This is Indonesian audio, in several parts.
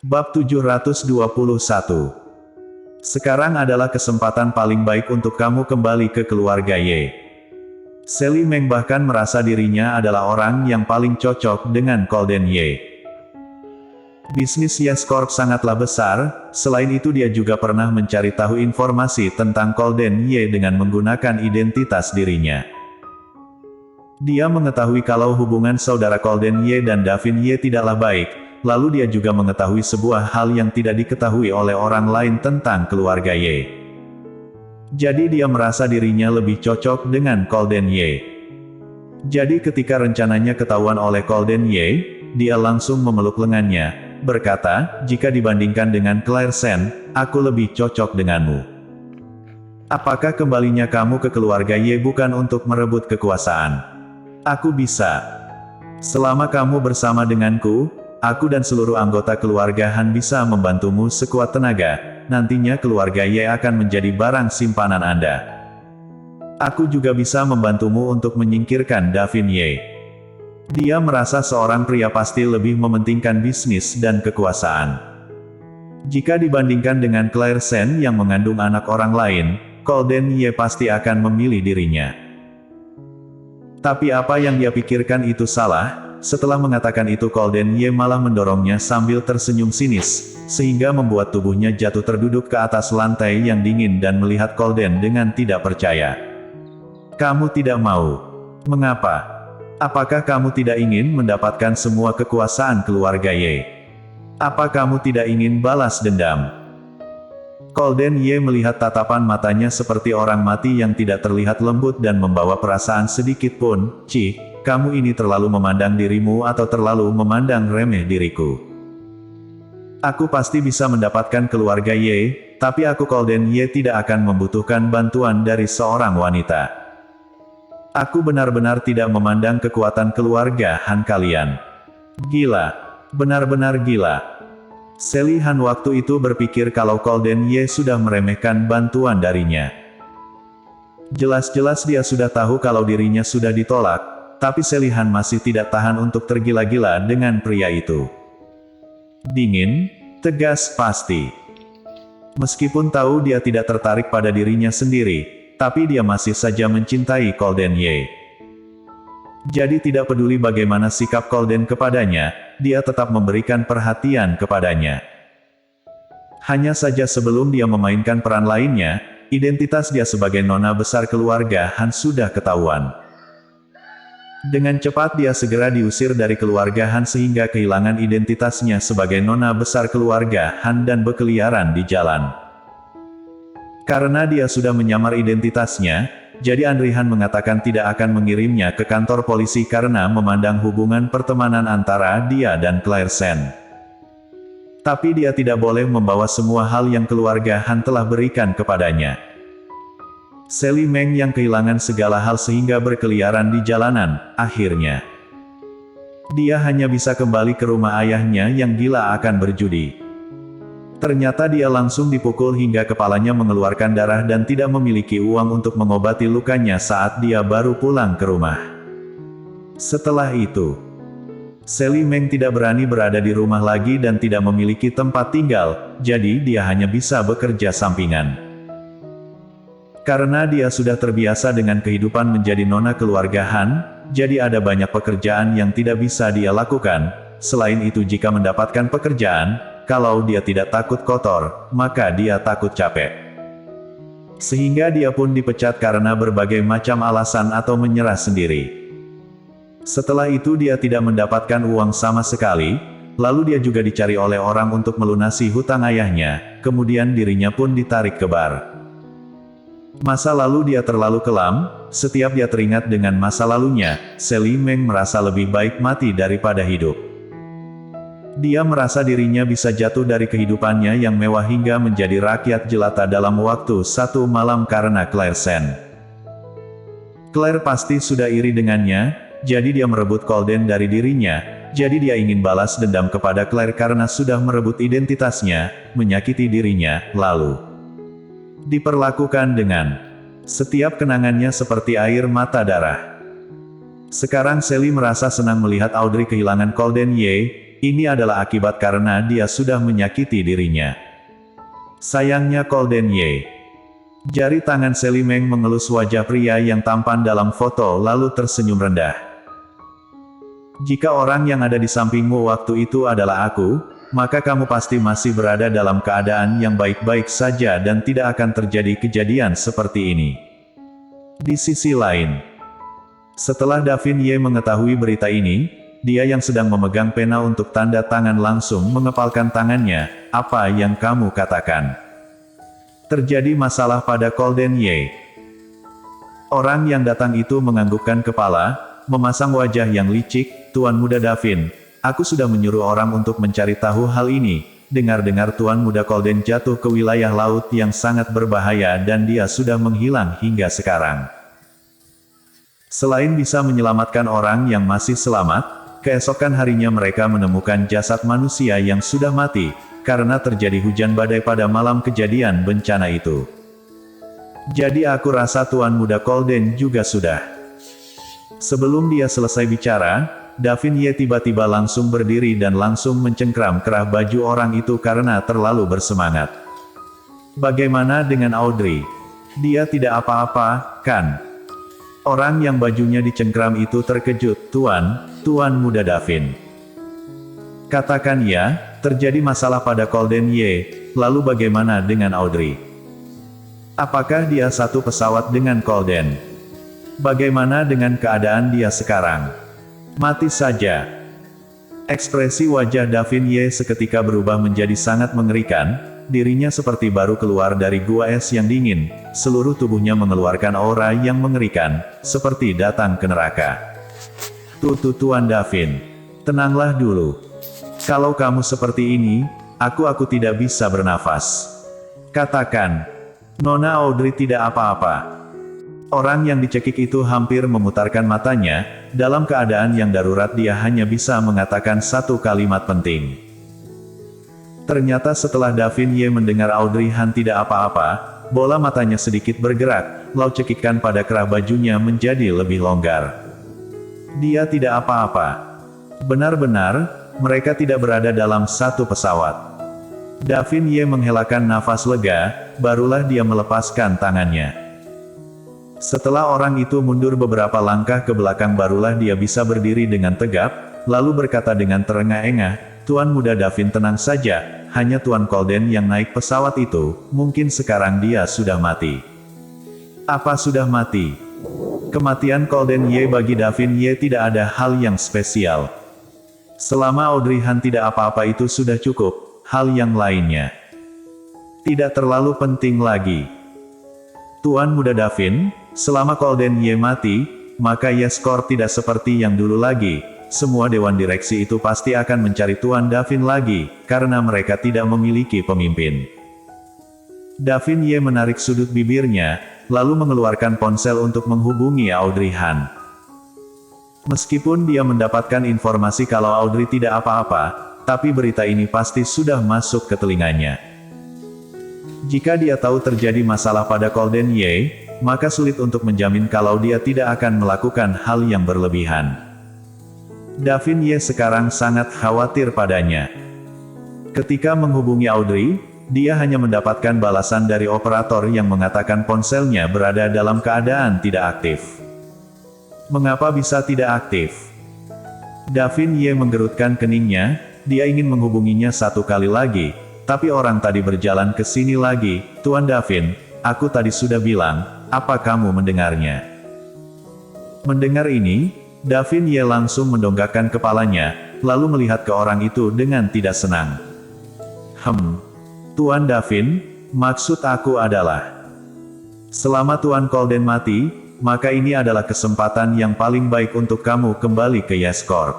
Bab 721. Sekarang adalah kesempatan paling baik untuk kamu kembali ke keluarga Ye. Sally Meng bahkan merasa dirinya adalah orang yang paling cocok dengan Golden Ye. Bisnis Yes Corp sangatlah besar, selain itu dia juga pernah mencari tahu informasi tentang Golden Ye dengan menggunakan identitas dirinya. Dia mengetahui kalau hubungan saudara Golden Ye dan Davin Ye tidaklah baik, lalu dia juga mengetahui sebuah hal yang tidak diketahui oleh orang lain tentang keluarga Ye. Jadi dia merasa dirinya lebih cocok dengan Golden Ye. Jadi ketika rencananya ketahuan oleh Golden Ye, dia langsung memeluk lengannya, berkata, "Jika dibandingkan dengan Claire Sen, aku lebih cocok denganmu. Apakah kembalinya kamu ke keluarga Ye bukan untuk merebut kekuasaan? Aku bisa. Selama kamu bersama denganku, aku dan seluruh anggota keluarga Han bisa membantumu sekuat tenaga, nantinya keluarga Ye akan menjadi barang simpanan Anda. Aku juga bisa membantumu untuk menyingkirkan Davin Ye." Dia merasa seorang pria pasti lebih mementingkan bisnis dan kekuasaan. Jika dibandingkan dengan Claire Sen yang mengandung anak orang lain, Golden Ye pasti akan memilih dirinya. Tapi apa yang dia pikirkan itu salah. Setelah mengatakan itu Golden Ye malah mendorongnya sambil tersenyum sinis, sehingga membuat tubuhnya jatuh terduduk ke atas lantai yang dingin dan melihat Golden dengan tidak percaya. "Kamu tidak mau? Mengapa? Apakah kamu tidak ingin mendapatkan semua kekuasaan keluarga Ye? Apa kamu tidak ingin balas dendam?" Golden Ye melihat tatapan matanya seperti orang mati yang tidak terlihat lembut dan membawa perasaan sedikit pun. "Cih, kamu ini terlalu memandang dirimu atau terlalu memandang remeh diriku. Aku pasti bisa mendapatkan keluarga Ye, tapi aku Golden Ye tidak akan membutuhkan bantuan dari seorang wanita. Aku benar-benar tidak memandang kekuatan keluarga Han kalian. Gila. Benar-benar gila." Sally Han waktu itu berpikir kalau Golden Ye sudah meremehkan bantuan darinya. Jelas-jelas dia sudah tahu kalau dirinya sudah ditolak, tapi Sally Han masih tidak tahan untuk tergila-gila dengan pria itu. Dingin, tegas pasti. Meskipun tahu dia tidak tertarik pada dirinya sendiri, tapi dia masih saja mencintai Golden Ye. Jadi tidak peduli bagaimana sikap Golden kepadanya, dia tetap memberikan perhatian kepadanya. Hanya saja sebelum dia memainkan peran lainnya, identitas dia sebagai nona besar keluarga Han sudah ketahuan. Dengan cepat dia segera diusir dari keluarga Han sehingga kehilangan identitasnya sebagai nona besar keluarga Han dan berkeliaran di jalan. Karena dia sudah menyamar identitasnya, jadi Andri Han mengatakan tidak akan mengirimnya ke kantor polisi karena memandang hubungan pertemanan antara dia dan Claire Sen. Tapi dia tidak boleh membawa semua hal yang keluarga Han telah berikan kepadanya. Sally Meng yang kehilangan segala hal sehingga berkeliaran di jalanan, akhirnya dia hanya bisa kembali ke rumah ayahnya yang gila akan berjudi. Ternyata dia langsung dipukul hingga kepalanya mengeluarkan darah dan tidak memiliki uang untuk mengobati lukanya saat dia baru pulang ke rumah. Setelah itu, Sally Meng tidak berani berada di rumah lagi dan tidak memiliki tempat tinggal, jadi dia hanya bisa bekerja sampingan. Karena dia sudah terbiasa dengan kehidupan menjadi nona keluarga Han, jadi ada banyak pekerjaan yang tidak bisa dia lakukan. Selain itu jika mendapatkan pekerjaan, kalau dia tidak takut kotor, maka dia takut capek. Sehingga dia pun dipecat karena berbagai macam alasan atau menyerah sendiri. Setelah itu dia tidak mendapatkan uang sama sekali, lalu dia juga dicari oleh orang untuk melunasi hutang ayahnya, kemudian dirinya pun ditarik ke bar. Masa lalu dia terlalu kelam, setiap dia teringat dengan masa lalunya, Sally Meng merasa lebih baik mati daripada hidup. Dia merasa dirinya bisa jatuh dari kehidupannya yang mewah hingga menjadi rakyat jelata dalam waktu satu malam karena Claire Sen. Claire pasti sudah iri dengannya, jadi dia merebut Golden dari dirinya, jadi dia ingin balas dendam kepada Claire karena sudah merebut identitasnya, menyakiti dirinya, lalu diperlakukan dengan setiap kenangannya seperti air mata darah. Sekarang Sally merasa senang melihat Audrey kehilangan Golden Ye, ini adalah akibat karena dia sudah menyakiti dirinya. Sayangnya Golden Ye. Jari tangan Sally Meng mengelus wajah pria yang tampan dalam foto lalu tersenyum rendah. Jika orang yang ada di sampingmu waktu itu adalah aku, maka kamu pasti masih berada dalam keadaan yang baik-baik saja dan tidak akan terjadi kejadian seperti ini. Di sisi lain, setelah Davin Ye mengetahui berita ini, dia yang sedang memegang pena untuk tanda tangan langsung mengepalkan tangannya. Apa yang kamu katakan? Terjadi masalah pada Golden Ye. Orang yang datang itu menganggukkan kepala, memasang wajah yang licik. Tuan Muda Davin, aku sudah menyuruh orang untuk mencari tahu hal ini. Dengar-dengar Tuan Muda Golden jatuh ke wilayah laut yang sangat berbahaya dan dia sudah menghilang hingga sekarang. Selain bisa menyelamatkan orang yang masih selamat, keesokan harinya mereka menemukan jasad manusia yang sudah mati, karena terjadi hujan badai pada malam kejadian bencana itu. Jadi aku rasa Tuan Muda Golden juga sudah. Sebelum dia selesai bicara, Davin Ye tiba-tiba langsung berdiri dan langsung mencengkram kerah baju orang itu karena terlalu bersemangat. Bagaimana dengan Audrey? Dia tidak apa-apa, kan? Orang yang bajunya dicengkram itu terkejut. Tuan Muda Davin. Katakan ya, terjadi masalah pada Golden Ye, lalu bagaimana dengan Audrey? Apakah dia satu pesawat dengan Golden? Bagaimana dengan keadaan dia sekarang? Mati saja. Ekspresi wajah Davin Ye seketika berubah menjadi sangat mengerikan, dirinya seperti baru keluar dari gua es yang dingin, seluruh tubuhnya mengeluarkan aura yang mengerikan, seperti datang ke neraka. Tuan Davin, tenanglah dulu. Kalau kamu seperti ini, aku tidak bisa bernafas. Katakan, Nona Audrey tidak apa-apa. Orang yang dicekik itu hampir memutarkan matanya, dalam keadaan yang darurat dia hanya bisa mengatakan satu kalimat penting. Ternyata setelah Davin Ye mendengar Audrey Han tidak apa-apa, bola matanya sedikit bergerak, lalu cekikan pada kerah bajunya menjadi lebih longgar. Dia tidak apa-apa. Benar-benar, mereka tidak berada dalam satu pesawat. Davin Ye menghelakan nafas lega, barulah dia melepaskan tangannya. Setelah orang itu mundur beberapa langkah ke belakang barulah dia bisa berdiri dengan tegap, lalu berkata dengan terengah-engah, Tuan Muda Davin tenang saja, hanya Tuan Golden yang naik pesawat itu, mungkin sekarang dia sudah mati. Apa sudah mati? Kematian Golden Ye bagi Davin Ye tidak ada hal yang spesial. Selama Audrey Han tidak apa-apa itu sudah cukup, hal yang lainnya tidak terlalu penting lagi. Tuan Muda Davin, selama Golden Ye mati, maka Yeskor tidak seperti yang dulu lagi. Semua dewan direksi itu pasti akan mencari Tuan Davin lagi, karena mereka tidak memiliki pemimpin. Davin Ye menarik sudut bibirnya, lalu mengeluarkan ponsel untuk menghubungi Audrey Han. Meskipun dia mendapatkan informasi kalau Audrey tidak apa-apa, tapi berita ini pasti sudah masuk ke telinganya. Jika dia tahu terjadi masalah pada Golden Ye, maka sulit untuk menjamin kalau dia tidak akan melakukan hal yang berlebihan. Davin Ye sekarang sangat khawatir padanya. Ketika menghubungi Audrey, dia hanya mendapatkan balasan dari operator yang mengatakan ponselnya berada dalam keadaan tidak aktif. Mengapa bisa tidak aktif? Davin Ye menggerutkan keningnya, dia ingin menghubunginya satu kali lagi, tapi orang tadi berjalan ke sini lagi. Tuan Davin, aku tadi sudah bilang, apa kamu mendengarnya? Mendengar ini, Davin Ye langsung mendongakkan kepalanya, lalu melihat ke orang itu dengan tidak senang. Tuan Davin, maksud aku adalah, selama Tuan Golden mati, maka ini adalah kesempatan yang paling baik untuk kamu kembali ke Yeskor.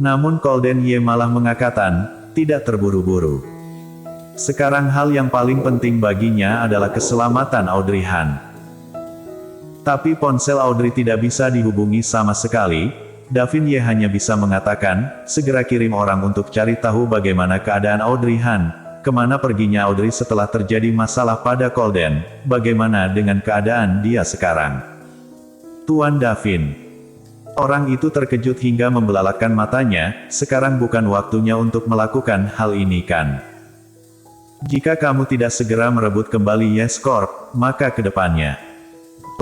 Namun Golden Ye malah mengatakan, tidak terburu-buru. Sekarang hal yang paling penting baginya adalah keselamatan Audrey Han. Tapi ponsel Audrey tidak bisa dihubungi sama sekali. Davin Ye hanya bisa mengatakan, segera kirim orang untuk cari tahu bagaimana keadaan Audrey Han. Kemana perginya Audrey setelah terjadi masalah pada Golden? Bagaimana dengan keadaan dia sekarang? Tuan Davin. Orang itu terkejut hingga membelalakkan matanya, sekarang bukan waktunya untuk melakukan hal ini kan? Jika kamu tidak segera merebut kembali Yes Corp, maka ke depannya,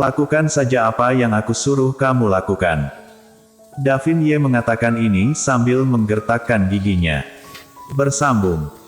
lakukan saja apa yang aku suruh kamu lakukan. Davin Ye mengatakan ini sambil menggertakkan giginya. Bersambung.